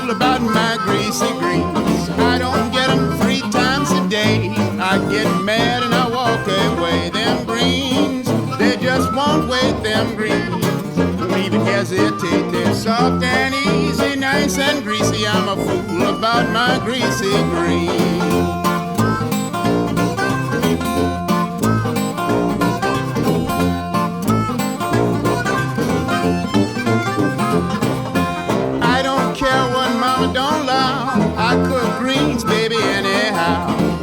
About my greasy greens, I don't get them 3 times a day. I get mad and I walk away. Them greens, they just won't wait. Them greens don't even hesitate. They're soft and easy, nice and greasy. I'm a fool about my greasy greens.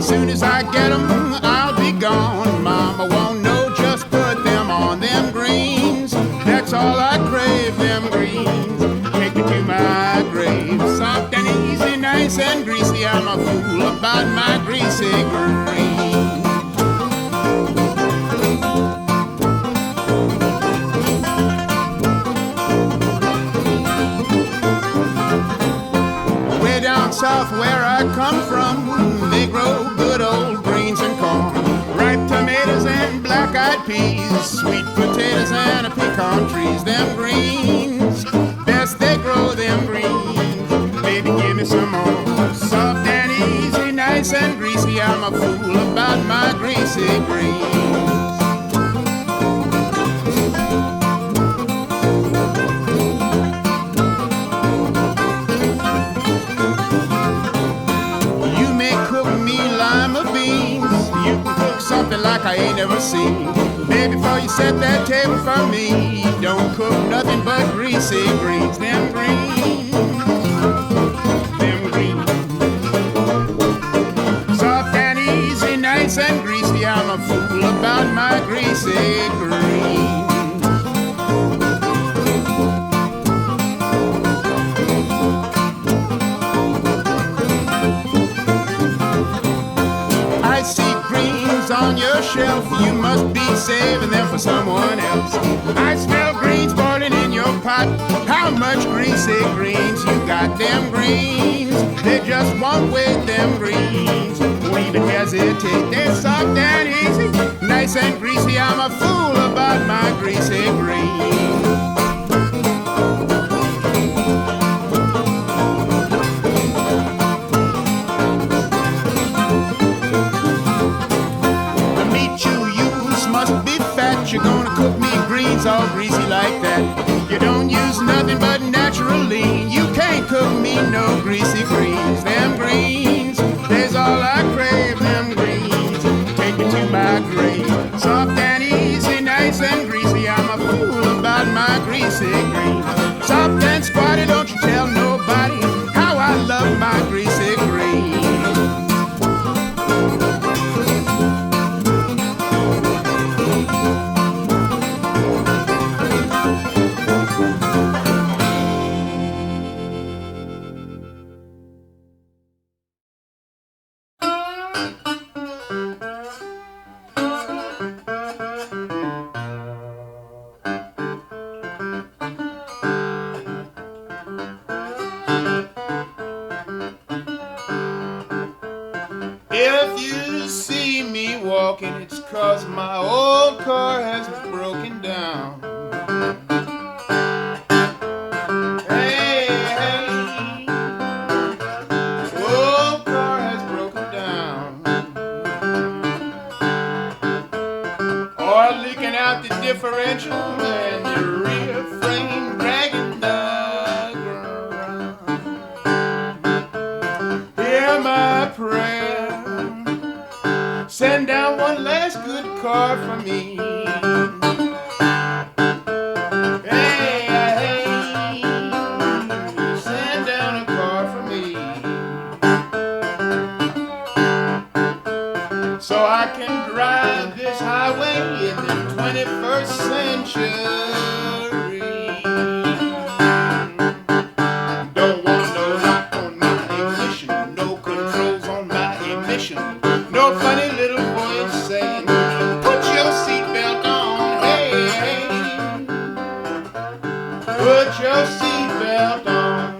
Soon as I get them, I'll be gone. Mama won't know, just put them on. Them greens, that's all I crave. Them greens, take me to my grave. Soft and easy, nice and greasy. I'm a fool about my greasy greens. Way down south where I come from, they grow good old greens and corn, ripe tomatoes and black-eyed peas, sweet potatoes and pecan trees. Them greens, best they grow. Them greens, baby, give me some more. Soft and easy, nice and greasy. I'm a fool about my greasy greens. Something like I ain't never seen. Baby, before you set that table for me, don't cook nothing but greasy greens. Them greens, them greens, soft and easy, nice and greasy. I'm a fool about my greasy greens. On your shelf, you must be saving them for someone else. I smell greens boiling in your pot. How much greasy greens you got? Them greens, they just won't wait. Them greens won't even hesitate. They're soft and easy, nice and greasy. I'm a fool about my greasy greens. You're gonna cook me greens all greasy like that. You don't use nothing but natural lean. You can't cook me no greasy greens. Them greens, there's all I crave. Them greens, take me to my grave. Soft and easy, nice and greasy. I'm a fool about my greasy greens. Soft and squatty, don't you tell nobody how I love my greasy greens. If you see me walking, it's 'cause my old car has broken down. Hey, hey, old car has broken down. Oil leaking out the differential and the rear frame dragging the ground. Hear my prayer. Send down one last good car for me. Hey, hey, send down a car for me, so I can drive this highway in the 21st century. Don't want no lock on my ignition, no controls on my emission. No funny little voice saying, put your seatbelt on, hey, hey. Put your seatbelt on.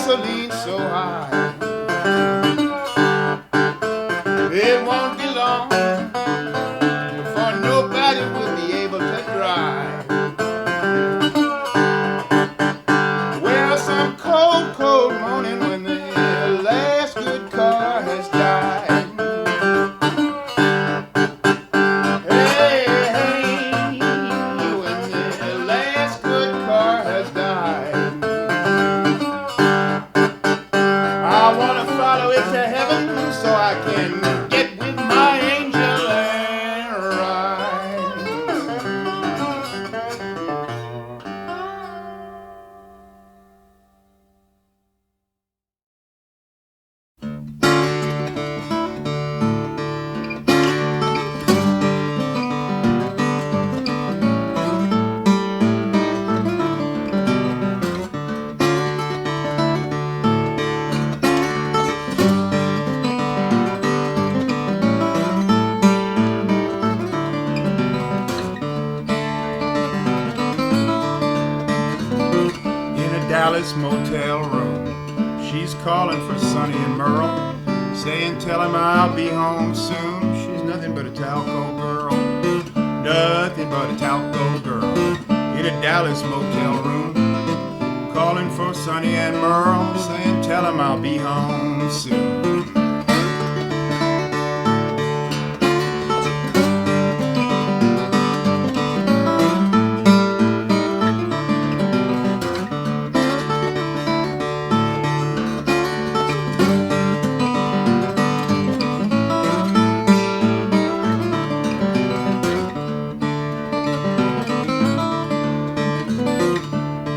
gasoline so high. It won't be long before nobody will be able to drive. Well, some cold, cold morning when the last good car has died. Hey, hey, when the last good car has died. I want to follow it to heaven so I can get with my angel and ride. Dallas motel room, she's calling for Sonny and Merle, saying tell him I'll be home soon. She's nothing but a Talco girl, nothing but a Talco girl, in a Dallas motel room, calling for Sonny and Merle, saying tell him I'll be home soon.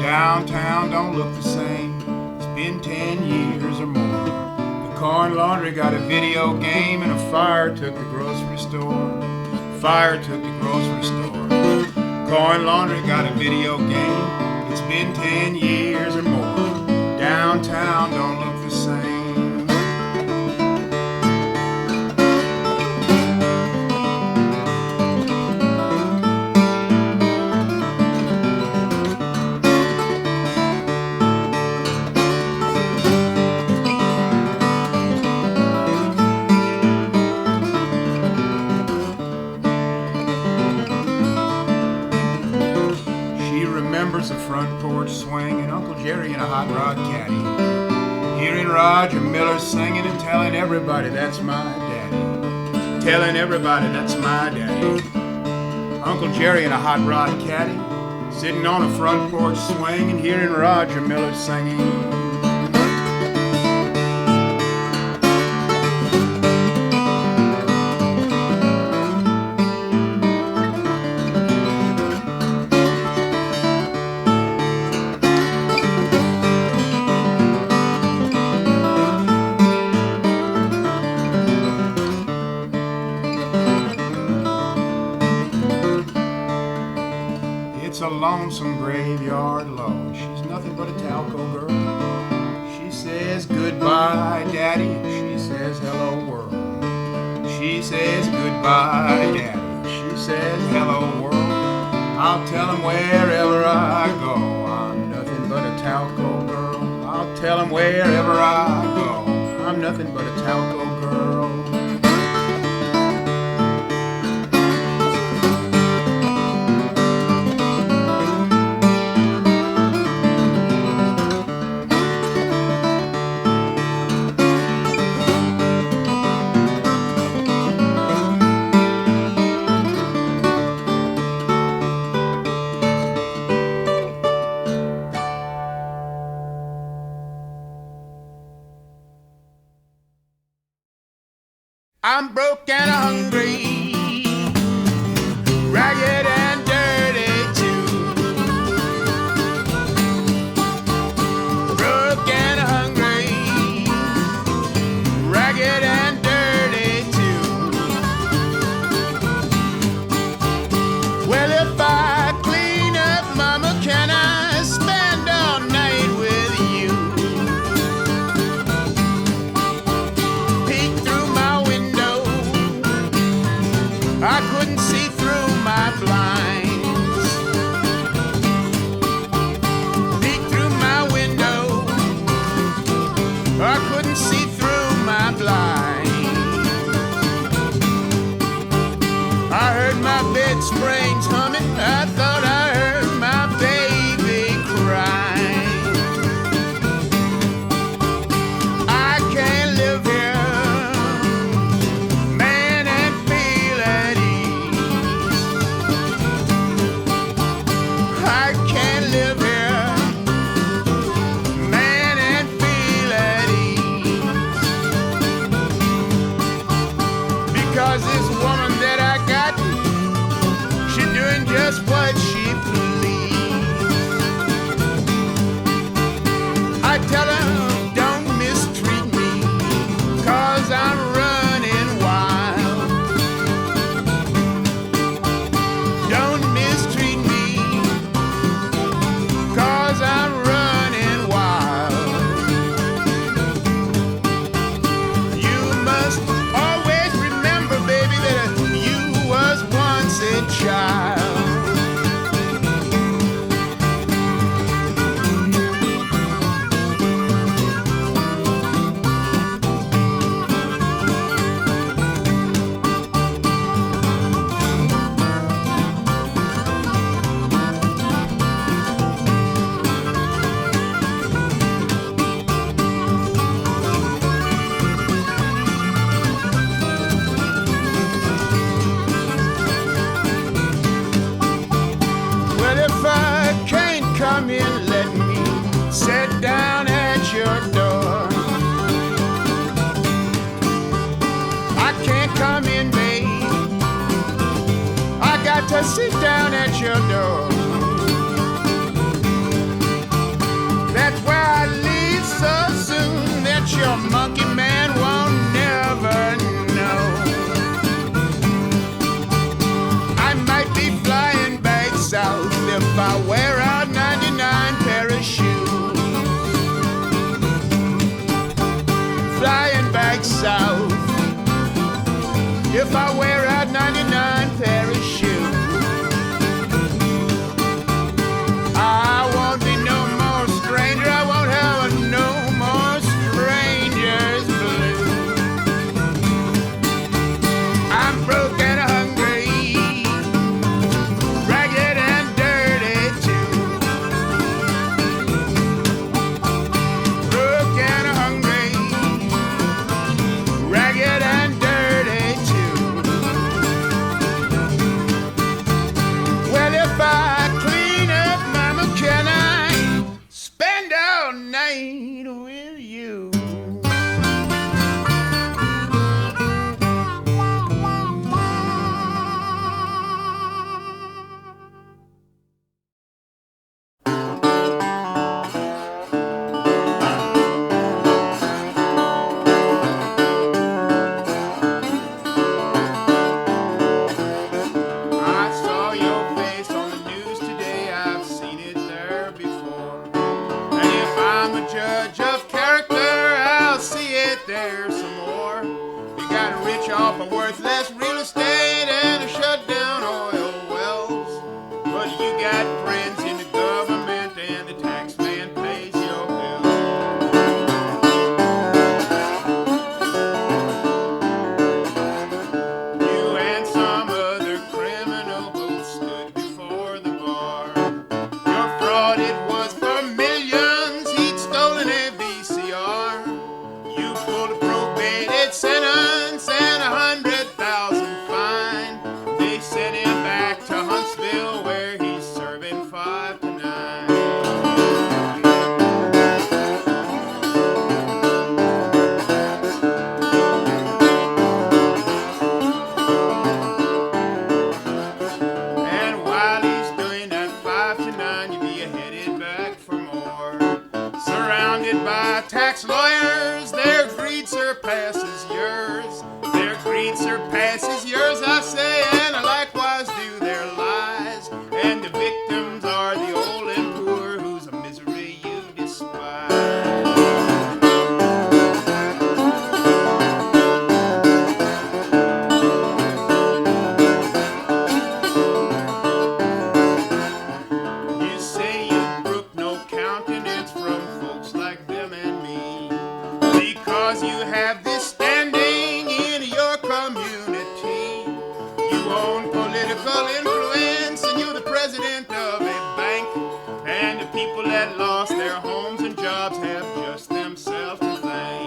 Downtown don't look the same. It's been 10 years or more. The car and laundry got a video game, and a fire took the grocery store. Fire took the grocery store. Car and laundry got a video game. It's been 10 years or more. Downtown don't look the same. The front porch swing and Uncle Jerry in a hot rod caddy, hearing Roger Miller singing and telling everybody that's my daddy, telling everybody that's my daddy. Uncle Jerry in a hot rod caddy, sitting on a front porch swing and hearing Roger Miller singing. It's a lonesome graveyard love. She's nothing but a Talco girl. She says goodbye, Daddy. She says hello, world. She says goodbye, Daddy. She says hello, world. I'll tell him wherever I go, I'm nothing but a Talco girl. I'll tell him wherever I go, I'm nothing but a Talco girl. I'm broke and hungry, ragged and dirty too. Broke and hungry, ragged and dirty too. Well, if I clean up, Mama, can I spend all night with you? Peek through my window sit down at your door. I can't come in, babe. I got to sit down at your door. That's where I leave so soon that your monkey man won't never know. I might be flying back south if I wear out 99 pair of shoes. Flying back south if I wear out 99 pair of shoes. I won't be no more stranger. I won't have no more strangers blue. I'm broke and hungry, ragged and dirty too. Broke and hungry, ragged and dirty too. Well, if I clean up, mama, can I spend all night with you? I saw your face on the news today. I've seen it there before. And if I'm a judge of character, I'll see it there some more. You got a rich off of worthless real estate and a shut down oil wells. But you got friends in the government and the tax man pays your bills. You and some other criminal both stood before the bar. Your fraud, it was for millions. He'd stolen a VCR. You pulled a probated sentence and 100,000 fine. They sent him back to Huntsville where he's serving 5 to 9. And while he's doing that 5 to 9, you'll be headed back for more. Surrounded by tax lawyers, their greed surpasses yours. Their greed surpasses yours, I say, and likewise do their lies. And the victims are the old and poor, whose misery you despise. You say you brook no countenance from folks like them and me, because you have this standing in your community. You own political influence and you're the president of a bank. And the people that lost their homes and jobs have just themselves to thank.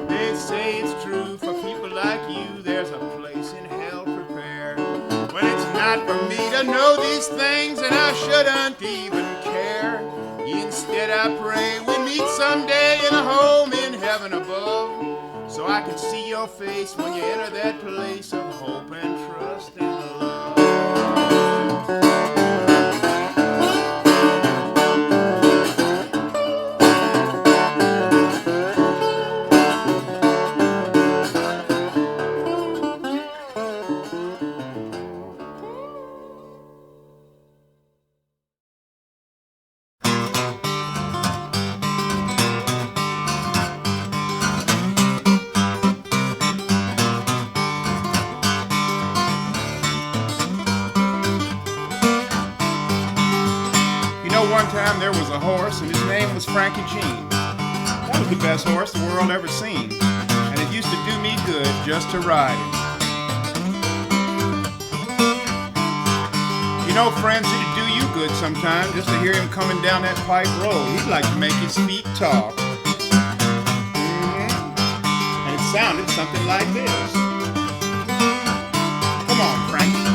They say it's true for people like you, there's a place in hell prepared. Well, it's not for me to know these things, and I shouldn't even care. Instead, I pray we meet someday in a home in heaven above, so I can see your face when you enter that place of hope and trust and love. time there was a horse, and his name was Frankie Jean. That was the best horse the world ever seen, and it used to do me good just to ride it. You know, friends, it'd do you good sometime just to hear him coming down that pipe road. He'd like to make his feet talk. And it sounded something like this. Come on, Frankie.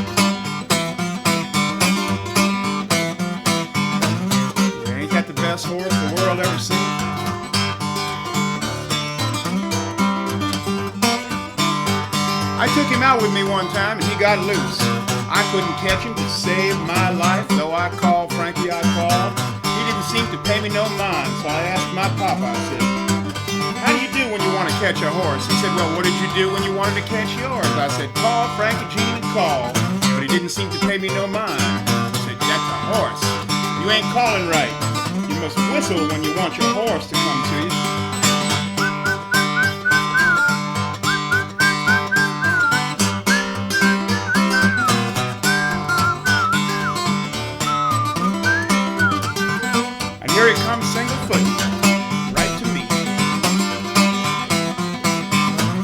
Ain't that the best horse the world ever seen? I took him out with me one time and he got loose. I couldn't catch him to save my life, though I called Frankie, I called. He didn't seem to pay me no mind, so I asked my papa, I said, how do you do when you want to catch a horse? He said, well, what did you do when you wanted to catch yours? I said, call Frankie Jean and call. But he didn't seem to pay me no mind. I said, that's a horse. You ain't calling right. You must whistle when you want your horse to come to you. Here he comes single foot, right to me.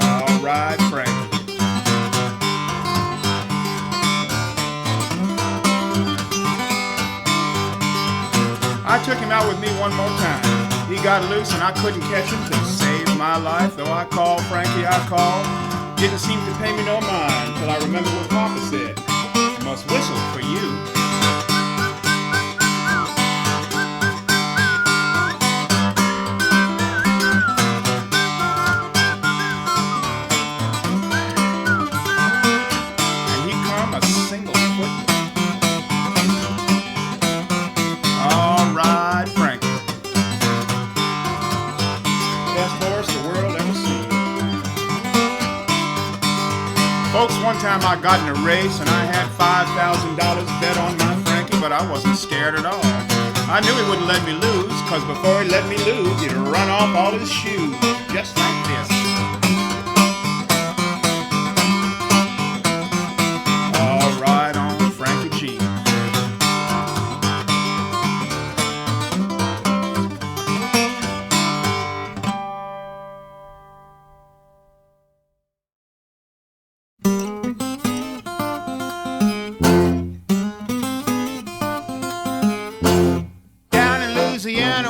All right, Frankie. I took him out with me one more time. He got loose and I couldn't catch him to save my life. Though I called Frankie, I called. Didn't seem to pay me no mind till I remembered what Papa said. I must whistle for you. Folks, one time I got in a race and I had $5,000 bet on my Frankie, but I wasn't scared at all. I knew he wouldn't let me lose, cause before he let me lose, he'd run off all his shoes, just like this. All right on Frankie Jean.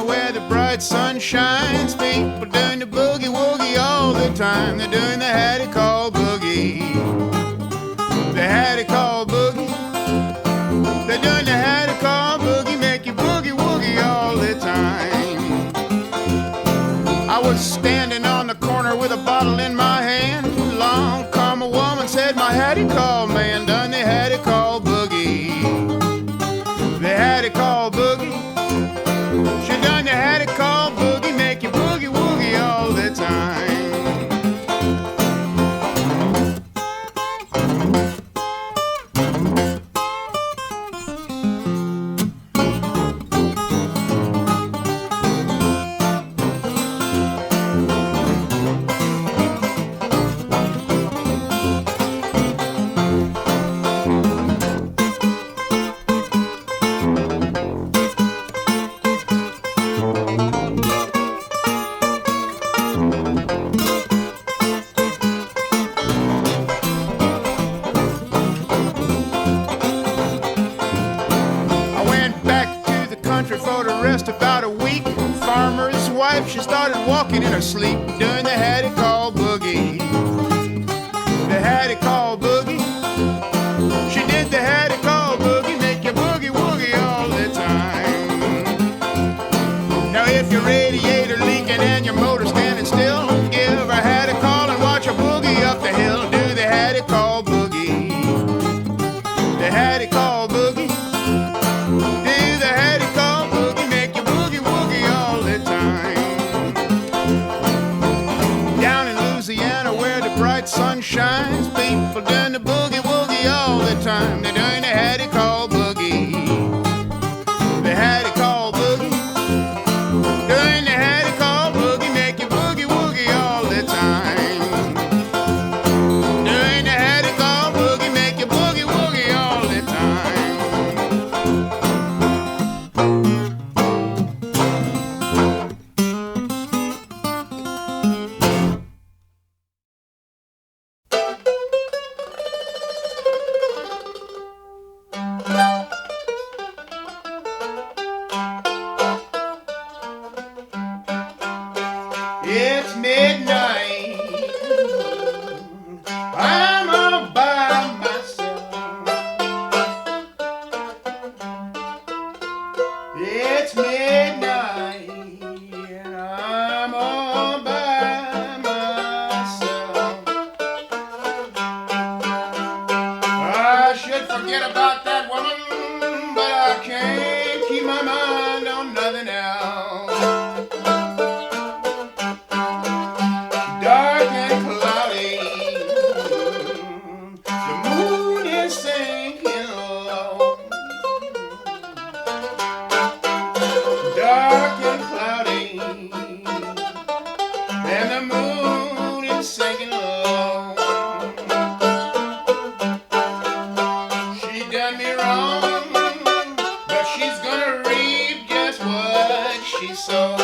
Where the bright sun shines, people doing the boogie woogie all the time. They're doing the Hadacol Boogie. The Hadacol Boogie. They're doing the Hadacol Boogie, make you boogie woogie all the time. I was standing on the corner with a bottle in my hand. Along come a woman, said my Hadacol man done the Hadacol Boogie. The Hadacol Boogie. She done the Hadacol Boogie, make you boogie woogie all the time. For the rest about a week, farmer's wife, she started walking in her sleep, doing the Hadacol Boogie. The Hadacol Boogie. She did the Hadacol Boogie, make you boogie woogie all the time. Now if your radiator leaking and your motor standing still, give her Hadacol and watch her boogie up the hill. Do the Hadacol Boogie. The Hadacol Boogie. Do the Hadacol Boogie, make you boogie woogie all the time. Down in Louisiana where the bright sun shines, people down It's midnight. I'm all by myself. It's midnight and I'm all by myself. I should forget about that woman, but I can't keep my mind on nothing else. Dark and cloudy, the moon is sinking low. Dark and cloudy, and the moon is sinking low. She done me wrong, but she's gonna reap just what she sowed.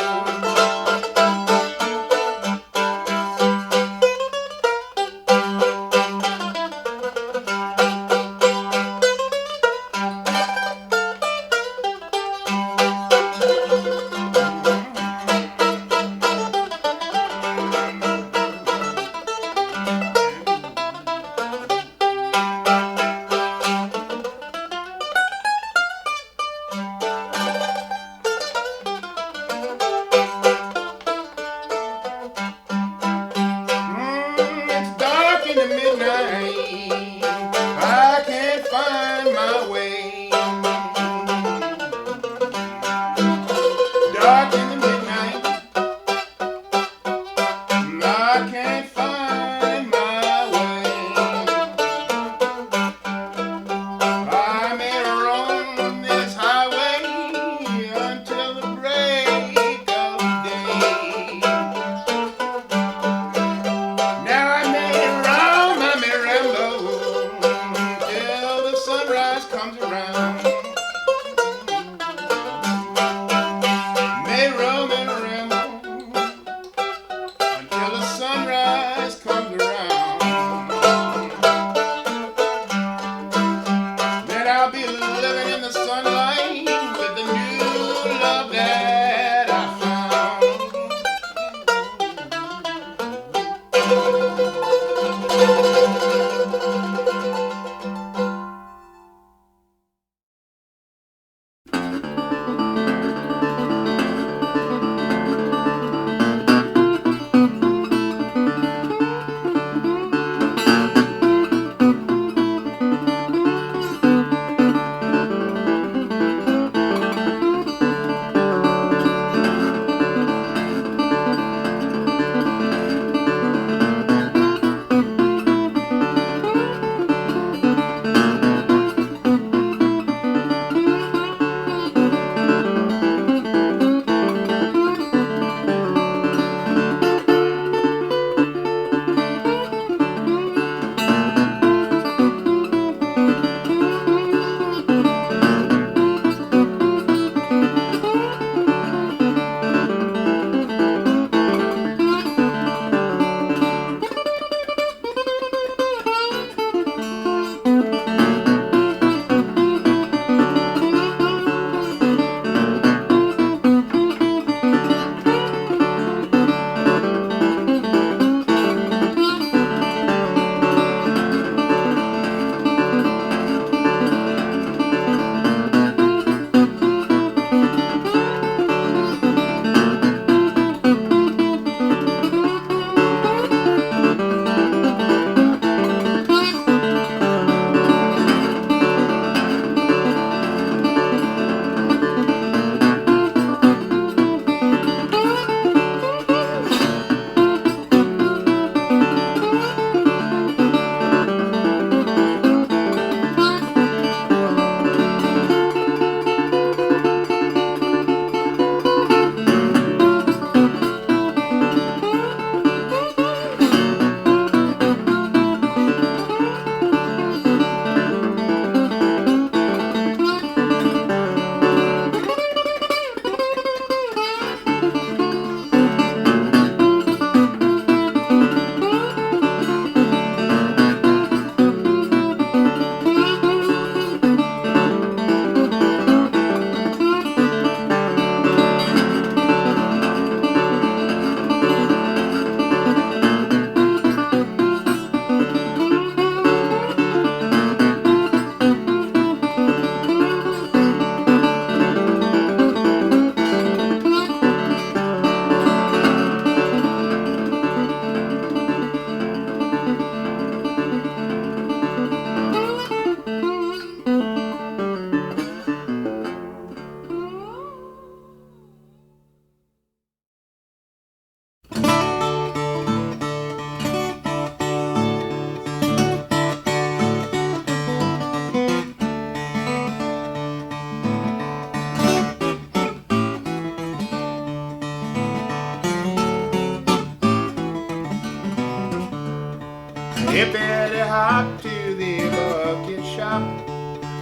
Hippity hop to the bucket shop.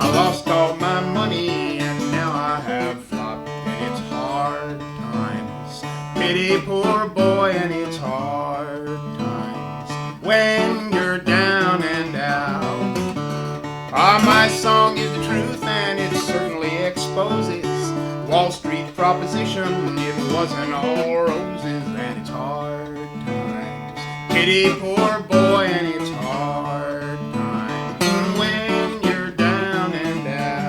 I lost all my money and now I have flopped, and it's hard times. Pity poor boy, and it's hard times when you're down and out. Ah, my song is the truth and it certainly exposes Wall Street proposition. It wasn't all roses, and it's hard times. Pity poor boy, and it's hard times when you're down and out.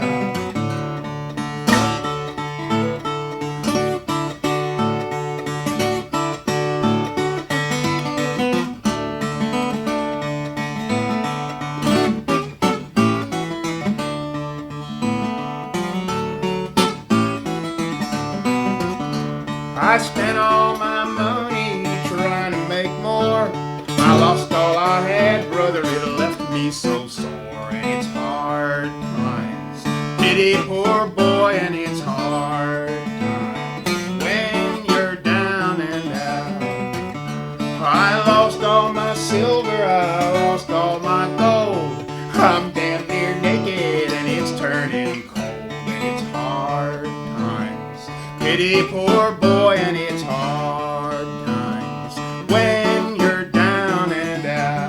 I spent all my money trying to make more. I lost all I had, brother, it left me so sore. And it's hard times. Pity poor boy, and it's hard times when you're down and out. I lost all my silver, I lost all my gold. I'm damn near naked and it's turning cold. And it's hard times. Pity poor boy, and it's hard times when you're down and out.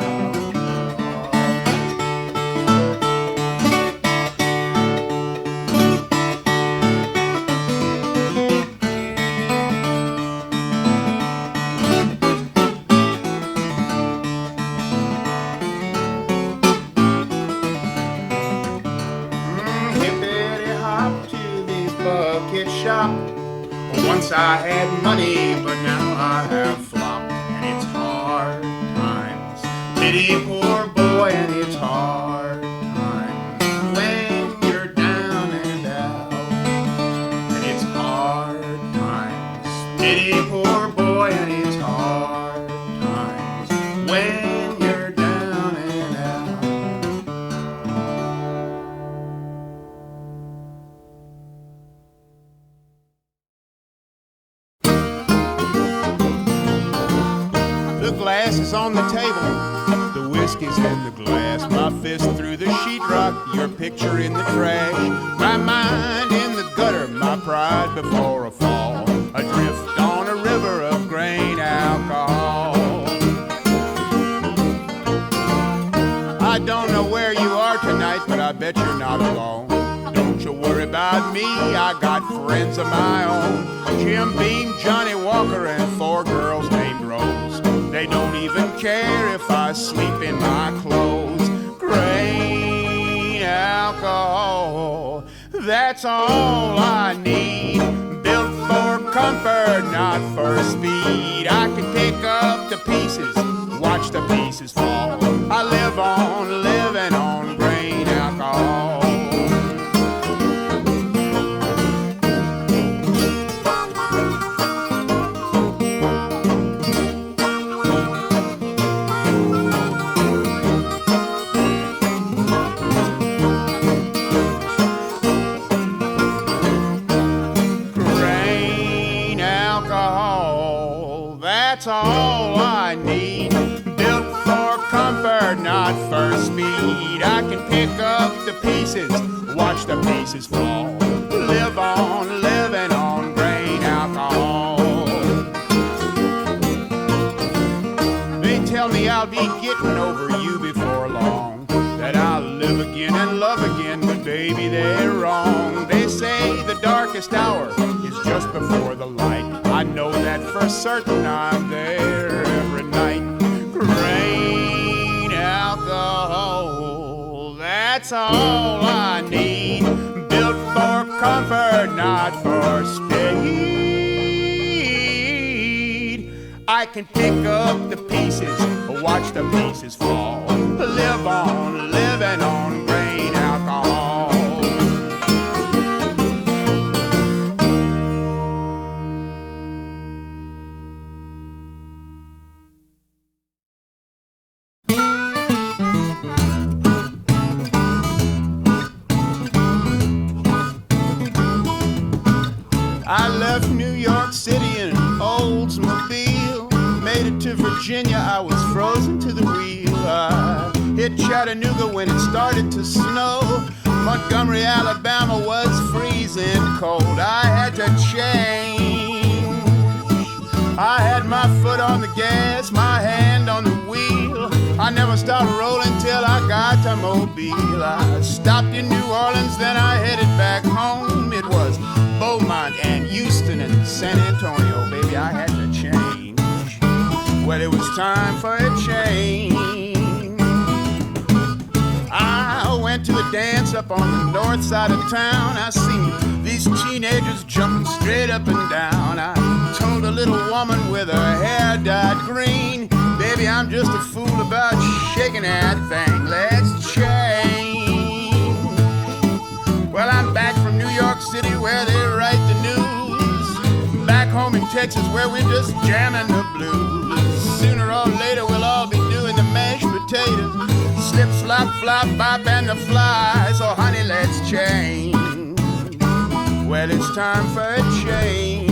Hippity hop to the bucket shop. Once I had money, but now I have flopped, and it's hard times. Pity poor boy, and it's hard times when you're down and out. And it's hard times. Pity poor boy, and it's hard times when you're down and out. The glass is on the table, the whiskey's in the glass. My fist through the sheetrock, your picture in the trash. My mind in the gutter, my pride before a fall. Adrift on a river of grain alcohol. I don't know where you are tonight, but I bet you're not alone. Don't you worry about me, I got friends of my own. Jim Beam, Johnny Walker, and 4 girls named Rose. They don't even care if I sleep in my clothes. Grain alcohol, that's all I need. Built for comfort, not for speed. I can pick up the pieces, watch the pieces fall. I live on living on grain alcohol. That's all I need. Built for comfort, not for speed. I can pick up the pieces, watch the pieces fall. Live on, living on grain alcohol. They tell me I'll be getting over you before long, that I'll live again and love again, but baby, they're wrong. They say the darkest hour is just before the light. I know that for certain, I'm there every night. Grain alcohol, that's all I need. Built for comfort, not for speed. I can pick up the pieces, watch the pieces fall. Live on, living on grain alcohol. I left New York City in an Oldsmobile. Made it to Virginia, I was frozen to the wheel. I hit Chattanooga when it started to snow. Montgomery, Alabama was freezing cold. I had to change. I had my foot on the gas, my hand on the wheel. I never stopped rolling till I got to Mobile. I stopped in New Orleans, then I headed back home. It was Beaumont and Houston and San Antonio. Baby, I had to change. Well, it was time for a change. I went to a dance up on the north side of town. I seen these teenagers jumping straight up and down. I told a little woman with her hair dyed green, baby, I'm just a fool about shaking that thing. Let's change. Well, I'm back from New York City where they write the news. Back home in Texas where we're just jamming the blues. Sooner or later we'll all be doing the mashed potatoes. Slip, slop, flop, bop, and the fly. So honey, let's change. Well, it's time for a change.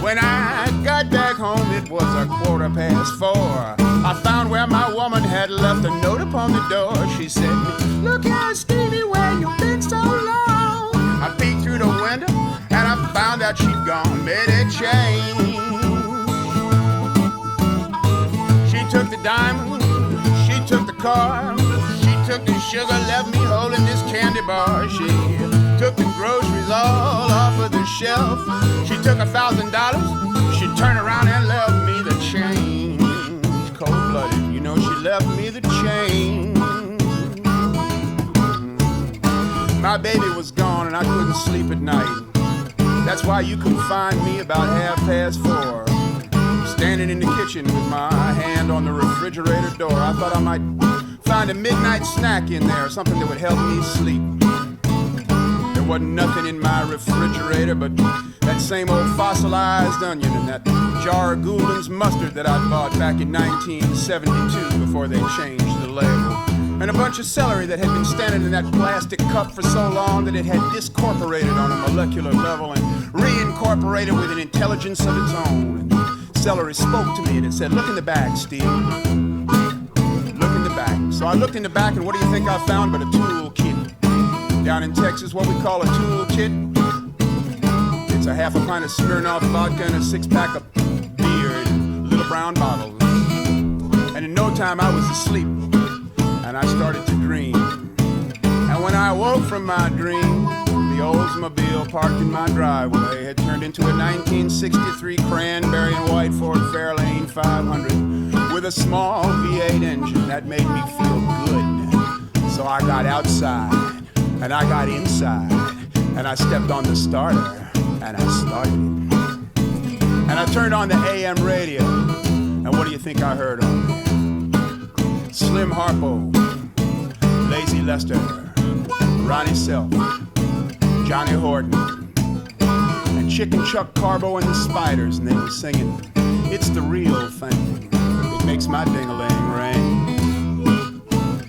When I got back home, it was 4:15. I found where my woman had left a note upon the door. She said, look here, Stevie, where you been so long? I peeked through the window, and I found out she'd gone, made a change. She took the diamond, she took the car, she took the sugar, left me holding this candy bar. She took the groceries all off of the shelf. She took $1,000, she turned around and left me the change. Cold-blooded, you know she left me the change. My baby was gone and I couldn't sleep at night. That's why you could find me about 4:30, standing in the kitchen with my hand on the refrigerator door. I thought I might find a midnight snack in there, something that would help me sleep. There wasn't nothing in my refrigerator but that same old fossilized onion and that jar of Gould's mustard that I bought back in 1972 before they changed the label. And a bunch of celery that had been standing in that plastic cup for so long that it had discorporated on a molecular level and reincorporated with an intelligence of its own. And celery spoke to me and it said, look in the bag, Steve. Look in the back. So I looked in the back and what do you think I found but a tool kit? Down in Texas, what we call a tool kit. It's a half a pint of Smirnoff vodka and a 6-pack of beer in little brown bottles. And in no time I was asleep and I started to dream. And when I woke from my dream, the Oldsmobile parked in my driveway had turned into a 1963 cranberry and white Ford Fairlane 500 with a small V8 engine that made me feel good. So I got outside and I got inside and I stepped on the starter and I started it. And I turned on the AM radio and what do you think I heard on there? Slim Harpo, Lazy Lester, Ronnie Self, Johnny Horton, and Chicken Chuck Carbo and the Spiders, and they were singing, it's the real thing that makes my ding-a-ling ring.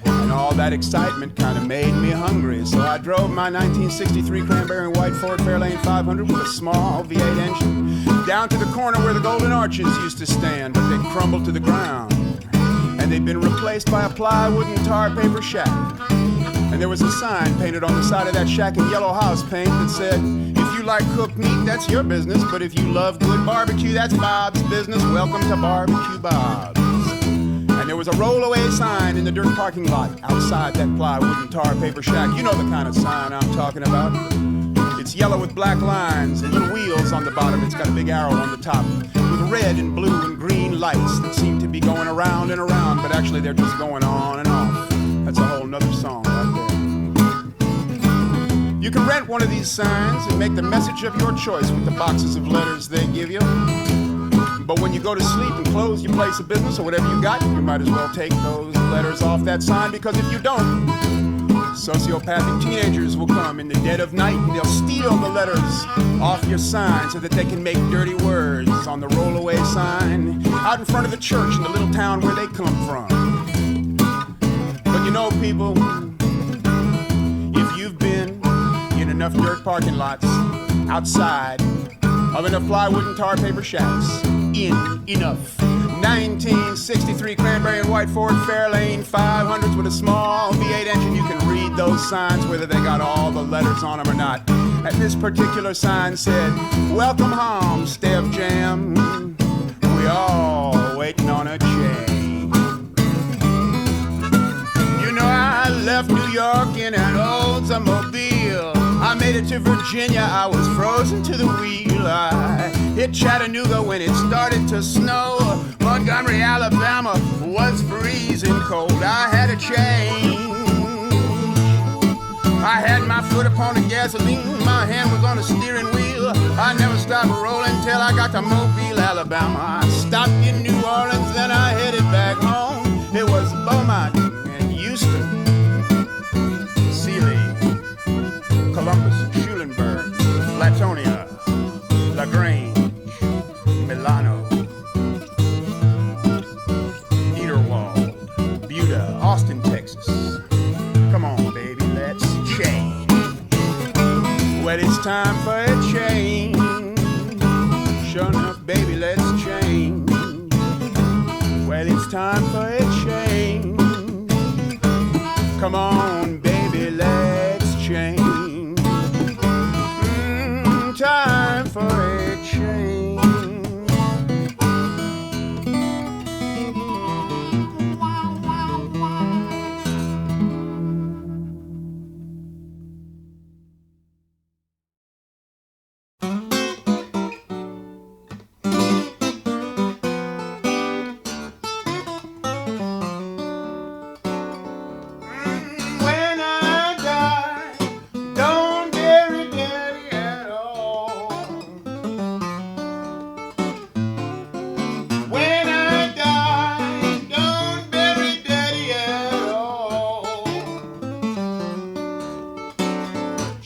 And all that excitement kind of made me hungry, so I drove my 1963 cranberry and white Ford Fairlane 500 with a small V8 engine down to the corner where the Golden Arches used to stand, but they'd crumbled to the ground. And they'd been replaced by a plywood and tar paper shack. And there was a sign painted on the side of that shack in yellow house paint that said, if you like cooked meat, that's your business, but if you love good barbecue, that's Bob's business. Welcome to Barbecue Bob's. And there was a rollaway sign in the dirt parking lot outside that plywood and tar paper shack. You know the kind of sign I'm talking about. It's yellow with black lines and little wheels on the bottom. It's got a big arrow on the top with red and blue and green lights that seem to be going around and around, but actually they're just going on and off. That's a whole nother song right there. You can rent one of these signs and make the message of your choice with the boxes of letters they give you. But when you go to sleep and close your place of business or whatever you got, you might as well take those letters off that sign, because if you don't, sociopathic teenagers will come in the dead of night and they'll steal the letters off your sign so that they can make dirty words on the rollaway sign out in front of the church in the little town where they come from. But you know, people, if you've been in enough dirt parking lots outside of enough plywood and tar paper shacks, in enough 1963 Cranberry and White Ford Fairlane 500s with a small V8 engine. You can read those signs whether they got all the letters on them or not. And this particular sign said, "Welcome home, Step Jam. We all waiting on a change." You know I left New York in an Oldsmobile. I made it to Virginia, I was frozen to the wheel. I hit Chattanooga when it started to snow. Montgomery, Alabama was freezing cold. I had a change. I had my foot upon the gasoline, my hand was on the steering wheel. I never stopped rolling till I got to Mobile, Alabama. I stopped in New Orleans, then I headed back home. It was Beaumont and Houston, Sealy, Columbus, Schulenburg, Latonia, LaGrange, Milano, Niederwald, Buda, Austin, Texas. Come on, baby, let's change. Well, it's time for a change. Sure enough, baby, let's change. Well, it's time for a change. Come on, baby, let's change. Time for a change.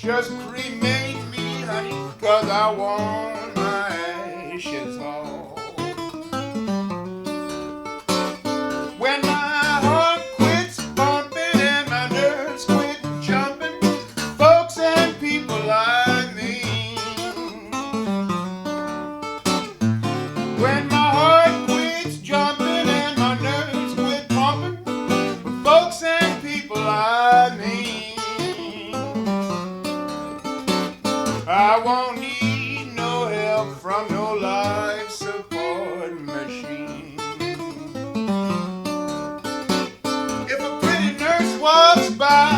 Just cremate me, honey, 'cause I want my ashes home. When my heart quits pumping and my nerves quit jumping, folks and people like me. When my heart quits jumping and my nerves quit pumping, folks and people like me. I won't need no help from no life support machine. If a pretty nurse walks by,